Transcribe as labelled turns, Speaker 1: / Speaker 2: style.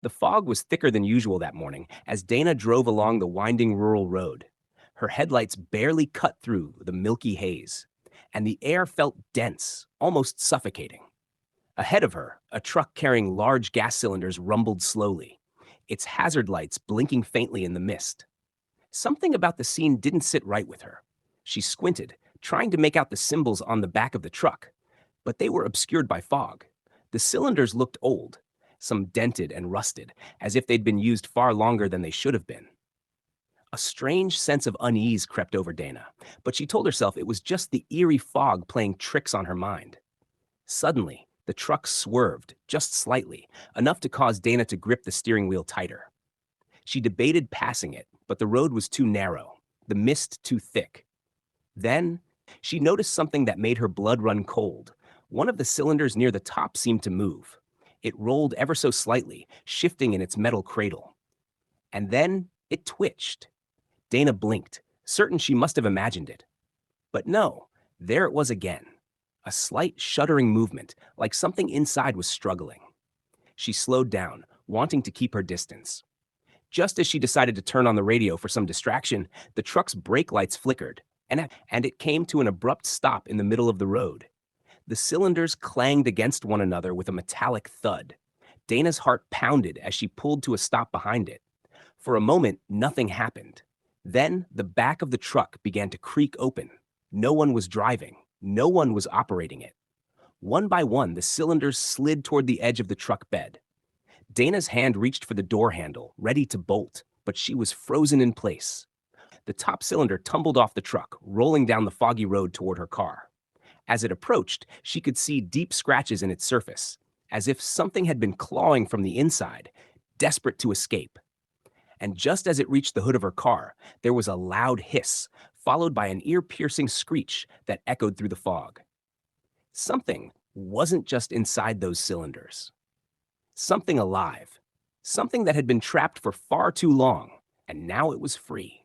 Speaker 1: The fog was thicker than usual that morning as Dana drove along the winding rural road. Her headlights barely cut through the milky haze, and the air felt dense, almost suffocating. Ahead of her, a truck carrying large gas cylinders rumbled slowly, its hazard lights blinking faintly in the mist. Something about the scene didn't sit right with her. She squinted, trying to make out the symbols on the back of the truck, but they were obscured by fog. The cylinders looked old, some dented and rusted, as if they'd been used far longer than they should have been. A strange sense of unease crept over Dana, but she told herself it was just the eerie fog playing tricks on her mind. Suddenly, the truck swerved, just slightly, enough to cause Dana to grip the steering wheel tighter. She debated passing it, but the road was too narrow, the mist too thick. Then, she noticed something that made her blood run cold. One of the cylinders near the top seemed to move. It rolled ever so slightly, shifting in its metal cradle. And then it twitched. Dana blinked, certain she must have imagined it. But no, there it was again. A slight shuddering movement, like something inside was struggling. She slowed down, wanting to keep her distance. Just as she decided to turn on the radio for some distraction, the truck's brake lights flickered, and it came to an abrupt stop in the middle of the road. The cylinders clanged against one another with a metallic thud. Dana's heart pounded as she pulled to a stop behind it. For a moment, nothing happened. Then the back of the truck began to creak open. No one was driving. No one was operating it. One by one, the cylinders slid toward the edge of the truck bed. Dana's hand reached for the door handle, ready to bolt, but she was frozen in place. The top cylinder tumbled off the truck, rolling down the foggy road toward her car. As it approached, she could see deep scratches in its surface, as if something had been clawing from the inside, desperate to escape. And just as it reached the hood of her car, there was a loud hiss, followed by an ear-piercing screech that echoed through the fog. Something wasn't just inside those cylinders. Something alive. Something that had been trapped for far too long, and now it was free.